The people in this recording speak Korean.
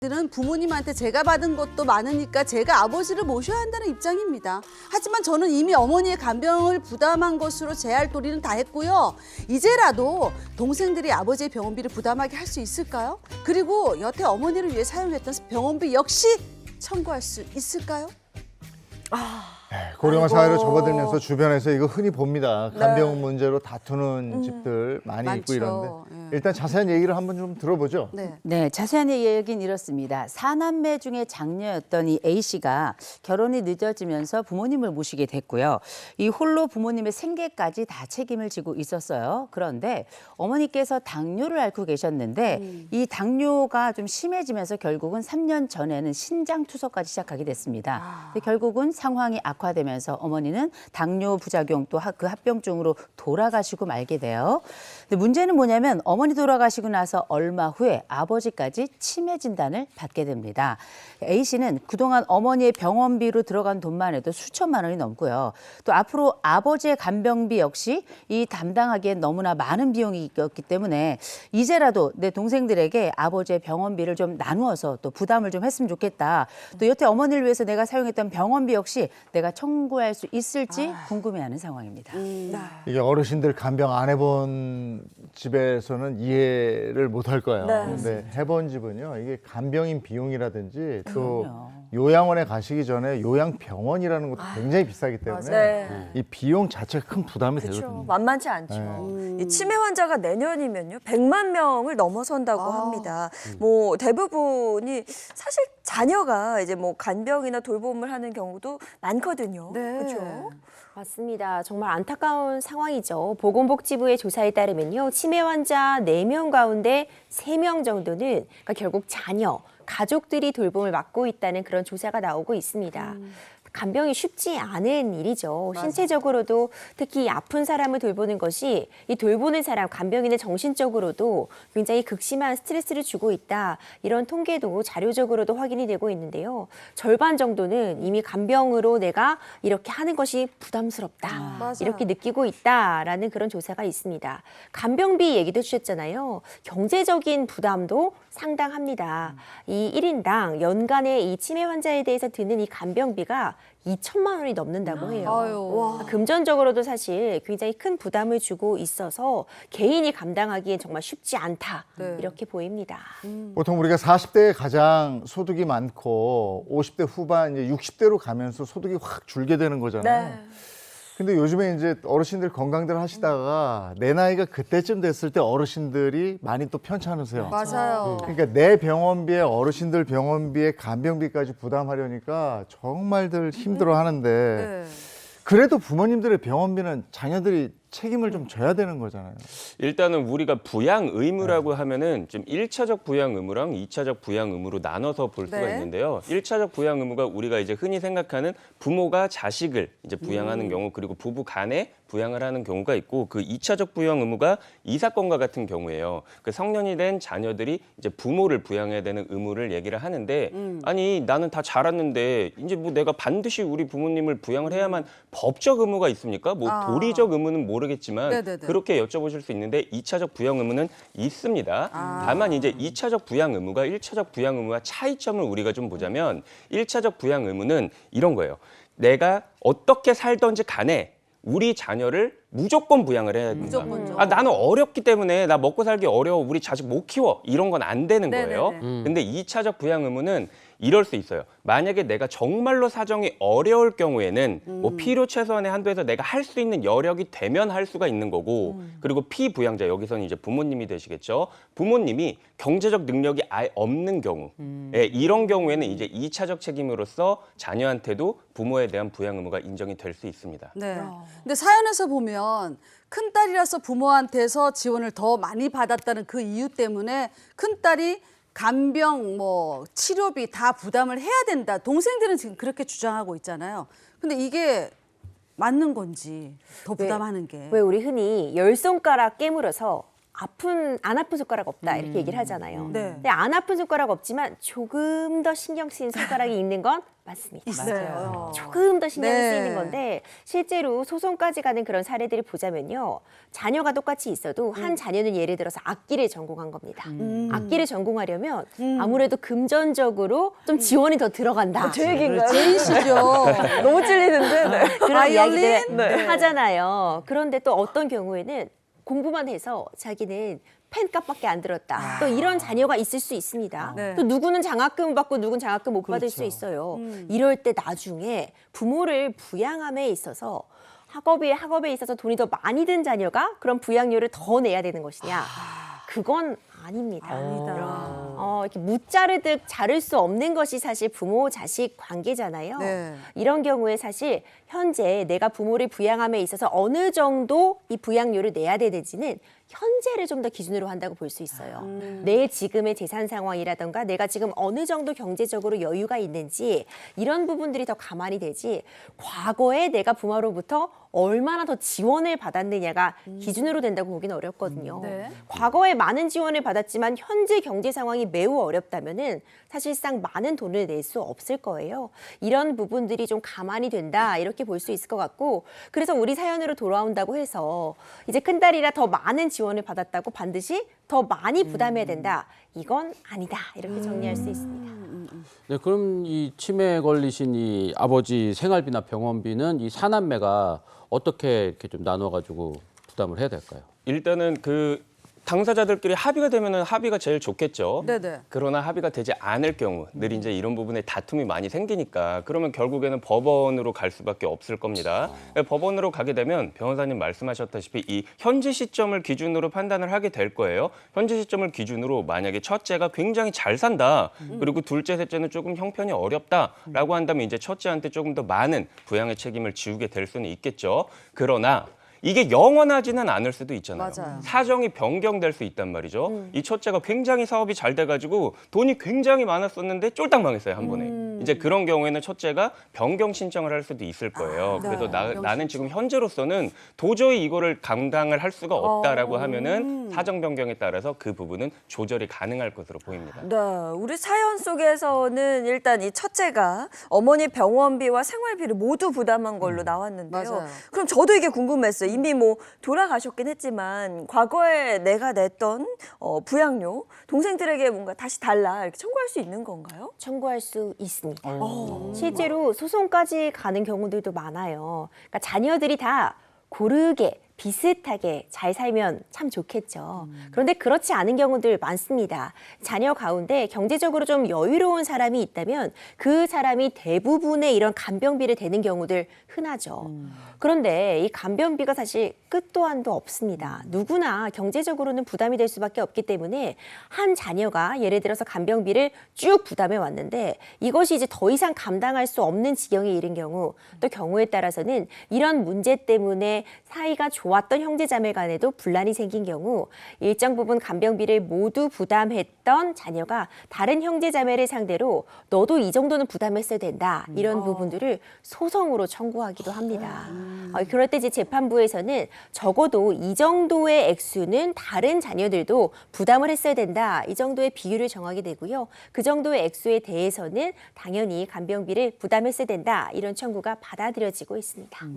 들은 부모님한테 제가 받은 것도 많으니까 제가 아버지를 모셔야 한다는 입장입니다. 하지만 저는 이미 어머니의 간병을 부담한 것으로 제 할 도리는 다 했고요. 이제라도 동생들이 아버지의 병원비를 부담하게 할 수 있을까요? 그리고 여태 어머니를 위해 사용했던 병원비 역시 청구할 수 있을까요? 고령화 아이고. 사회로 접어들면서 주변에서 이거 흔히 봅니다. 간병 네. 문제로 다투는 집들 많이 많죠. 있고 이런데 예. 일단 자세한 얘기를 한번 좀 들어보죠. 네. 네, 자세한 얘기는 이렇습니다. 4남매 중에 장녀였던 이 A씨가 결혼이 늦어지면서 부모님을 모시게 됐고요. 이 홀로 부모님의 생계까지 다 책임을 지고 있었어요. 그런데 어머니께서 당뇨를 앓고 계셨는데 이 당뇨가 좀 심해지면서 결국은 3년 전에는 신장 투석까지 시작하게 됐습니다. 근데 결국은 상황이 악화되면서 어머니는 당뇨 부작용 또 그 합병증으로 돌아가시고 말게 돼요. 근데 문제는 뭐냐면 어머니 돌아가시고 나서 얼마 후에 아버지까지 치매 진단을 받게 됩니다. A씨는 그동안 어머니의 병원비로 들어간 돈만 해도 수천만 원이 넘고요. 또 앞으로 아버지의 간병비 역시 이 담당하기엔 너무나 많은 비용이 있기 때문에 이제라도 내 동생들에게 아버지의 병원비를 좀 나누어서 또 부담을 좀 했으면 좋겠다. 또 여태 어머니를 위해서 내가 사용했던 병원비 역시 내가 청구할 수 있을지 궁금해하는 상황입니다. 이게 어르신들 간병 안 해본 집에서는 이해를 못 할 거예요. 네. 근데 해본 집은요, 이게 간병인 비용이라든지 또 그럼요. 요양원에 가시기 전에 요양병원이라는 것도 굉장히 비싸기 때문에 네. 이 비용 자체가 큰 부담이 그렇죠. 되거든요. 만만치 않죠. 이 치매 환자가 내년이면요 100만 명을 넘어선다고 합니다. 뭐 대부분이 사실 자녀가 이제 뭐 간병이나 돌봄을 하는 경우도 많거든요. 네. 그렇죠. 맞습니다. 정말 안타까운 상황이죠. 보건복지부의 조사에 따르면요. 치매 환자 4명 가운데 3명 정도는 그러니까 결국 자녀, 가족들이 돌봄을 맡고 있다는 그런 조사가 나오고 있습니다. 간병이 쉽지 않은 일이죠. 신체적으로도 특히 아픈 사람을 돌보는 것이 이 돌보는 사람, 간병인의 정신적으로도 굉장히 극심한 스트레스를 주고 있다. 이런 통계도 자료적으로도 확인이 되고 있는데요. 절반 정도는 이미 간병으로 내가 이렇게 하는 것이 부담스럽다. 맞아요. 이렇게 느끼고 있다라는 그런 조사가 있습니다. 간병비 얘기도 해주셨잖아요. 경제적인 부담도 상당합니다. 이 1인당 연간에 이 치매 환자에 대해서 드는 이 간병비가 2천만 원이 넘는다고 해요. 아유. 금전적으로도 사실 굉장히 큰 부담을 주고 있어서 개인이 감당하기엔 정말 쉽지 않다. 네. 이렇게 보입니다. 보통 우리가 40대에 가장 소득이 많고 50대 후반, 이제 60대로 가면서 소득이 확 줄게 되는 거잖아요. 네. 근데 요즘에 이제 어르신들 건강들 하시다가 내 나이가 그때쯤 됐을 때 어르신들이 많이 또 편찮으세요. 맞아요. 그러니까 내 병원비에 어르신들 병원비에 간병비까지 부담하려니까 정말들 힘들어 하는데 네. 그래도 부모님들의 병원비는 자녀들이 책임을 좀 져야 되는 거잖아요. 일단은 우리가 부양 의무라고 하면은 좀 1차적 부양 의무랑 2차적 부양 의무로 나눠서 볼 수가 네. 있는데요. 1차적 부양 의무가 우리가 이제 흔히 생각하는 부모가 자식을 이제 부양하는 경우, 그리고 부부 간에 부양을 하는 경우가 있고, 그 2차적 부양 의무가 이 사건과 같은 경우예요. 그 성년이 된 자녀들이 이제 부모를 부양해야 되는 의무를 얘기를 하는데, 아니 나는 다 자랐는데 이제 뭐 내가 반드시 우리 부모님을 부양을 해야만 법적 의무가 있습니까? 뭐 도리적 의무는 모르겠지만 네네네. 그렇게 여쭤보실 수 있는데 2차적 부양 의무는 있습니다. 다만 이제 2차적 부양 의무가 1차적 부양 의무와 차이점을 우리가 좀 보자면 1차적 부양 의무는 이런 거예요. 내가 어떻게 살던지 간에 우리 자녀를 무조건 부양을 해야 된다. 무조건요. 나는 어렵기 때문에 나 먹고 살기 어려워. 우리 자식 못 키워. 이런 건 안 되는 거예요. 네네네. 근데 2차적 부양 의무는 이럴 수 있어요. 만약에 내가 정말로 사정이 어려울 경우에는 뭐 필요 최소한의 한도에서 내가 할 수 있는 여력이 되면 할 수가 있는 거고, 그리고 피부양자, 여기서는 이제 부모님이 되시겠죠. 부모님이 경제적 능력이 아예 없는 경우, 예, 이런 경우에는 이제 2차적 책임으로서 자녀한테도 부모에 대한 부양 의무가 인정이 될 수 있습니다. 네. 근데 사연에서 보면 큰딸이라서 부모한테서 지원을 더 많이 받았다는 그 이유 때문에 큰딸이 간병, 뭐 치료비 다 부담을 해야 된다. 동생들은 지금 그렇게 주장하고 있잖아요. 근데 이게 맞는 건지 더 부담하는 게. 왜 우리 흔히 10손가락 깨물어서 안 아픈 손가락 없다 이렇게 얘기를 하잖아요. 네. 근데 안 아픈 손가락 없지만 조금 더 신경 쓰이는 손가락이 있는 건 맞습니다. 있어요. 조금 더 신경이 네. 쓰이는 건데 실제로 소송까지 가는 그런 사례들을 보자면요. 자녀가 똑같이 있어도 한 자녀는 예를 들어서 악기를 전공한 겁니다. 악기를 전공하려면 아무래도 금전적으로 좀 지원이 더 들어간다. 제 얘기인가요? 제인씨죠. 너무 찔리는데. 네. 그런 바이올린? 이야기들 하잖아요. 그런데 또 어떤 경우에는 공부만 해서 자기는 펜값밖에 안 들었다. 또 이런 자녀가 있을 수 있습니다. 네. 또 누구는 장학금 받고 누구는 장학금 못 받을 수 있어요. 이럴 때 나중에 부모를 부양함에 있어서 학업에 있어서 돈이 더 많이 든 자녀가 그런 부양료를 더 내야 되는 것이냐? 그건 아닙니다. 이렇게 무자르듯 자를 수 없는 것이 사실 부모 자식 관계잖아요. 네. 이런 경우에 사실 현재 내가 부모를 부양함에 있어서 어느 정도 이 부양료를 내야 되는지는 현재를 좀 더 기준으로 한다고 볼 수 있어요. 내 지금의 재산 상황이라던가 내가 지금 어느 정도 경제적으로 여유가 있는지 이런 부분들이 더 가만히 되지 과거에 내가 부모로부터 얼마나 더 지원을 받았느냐가 기준으로 된다고 보기는 어렵거든요. 네. 과거에 많은 지원을 받았지만 현재 경제 상황이 매우 어렵다면은 사실상 많은 돈을 낼 수 없을 거예요. 이런 부분들이 좀 가만히 된다 이렇게 볼 수 있을 것 같고 그래서 우리 사연으로 돌아온다고 해서 이제 큰딸이라 더 많은 지원을 받았다고 반드시 더 많이 부담해야 된다. 이건 아니다. 이렇게 정리할 수 있습니다. 네, 그럼 이 치매에 걸리신 이 아버지 생활비나 병원비는 이 사남매가 어떻게 이렇게 좀 나눠가지고 부담을 해야 될까요? 일단은 그 당사자들끼리 합의가 되면은 합의가 제일 좋겠죠. 네네. 그러나 합의가 되지 않을 경우 늘 이제 이런 부분에 다툼이 많이 생기니까 그러면 결국에는 법원으로 갈 수밖에 없을 겁니다. 법원으로 가게 되면 변호사님 말씀하셨다시피 이 현재 시점을 기준으로 판단을 하게 될 거예요. 현재 시점을 기준으로 만약에 첫째가 굉장히 잘 산다. 그리고 둘째, 셋째는 조금 형편이 어렵다라고 한다면 이제 첫째한테 조금 더 많은 부양의 책임을 지우게 될 수는 있겠죠. 그러나 이게 영원하지는 않을 수도 있잖아요. 맞아요. 사정이 변경될 수 있단 말이죠. 이 첫째가 굉장히 사업이 잘 돼가지고 돈이 굉장히 많았었는데 쫄딱 망했어요, 한 번에. 이제 그런 경우에는 첫째가 변경 신청을 할 수도 있을 거예요. 그래서 나는 지금 현재로서는 도저히 이거를 감당을 할 수가 없다라고 하면은 사정 변경에 따라서 그 부분은 조절이 가능할 것으로 보입니다. 네, 우리 사연 속에서는 일단 이 첫째가 어머니 병원비와 생활비를 모두 부담한 걸로 나왔는데요. 맞아요. 그럼 저도 이게 궁금했어요. 이미 뭐 돌아가셨긴 했지만 과거에 내가 냈던 부양료 동생들에게 뭔가 다시 달라 이렇게 청구할 수 있는 건가요? 청구할 수 있습니다. 실제로 소송까지 가는 경우들도 많아요. 그러니까 자녀들이 다 고르게 비슷하게 잘 살면 참 좋겠죠. 그런데 그렇지 않은 경우들 많습니다. 자녀 가운데 경제적으로 좀 여유로운 사람이 있다면 그 사람이 대부분의 이런 간병비를 대는 경우들 흔하죠. 그런데 이 간병비가 사실 끝도 한도 없습니다. 누구나 경제적으로는 부담이 될 수밖에 없기 때문에 한 자녀가 예를 들어서 간병비를 쭉 부담해 왔는데 이것이 이제 더 이상 감당할 수 없는 지경에 이른 경우 또 경우에 따라서는 이런 문제 때문에 사이가 좋았던 형제자매 간에도 분란이 생긴 경우 일정 부분 간병비를 모두 부담했던 자녀가 다른 형제자매를 상대로 너도 이 정도는 부담했어야 된다 이런 부분들을 소송으로 청구하기도 합니다. 그럴 때 이제 재판부에서는 적어도 이 정도의 액수는 다른 자녀들도 부담을 했어야 된다 이 정도의 비율을 정하게 되고요. 그 정도의 액수에 대해서는 당연히 간병비를 부담했어야 된다 이런 청구가 받아들여지고 있습니다.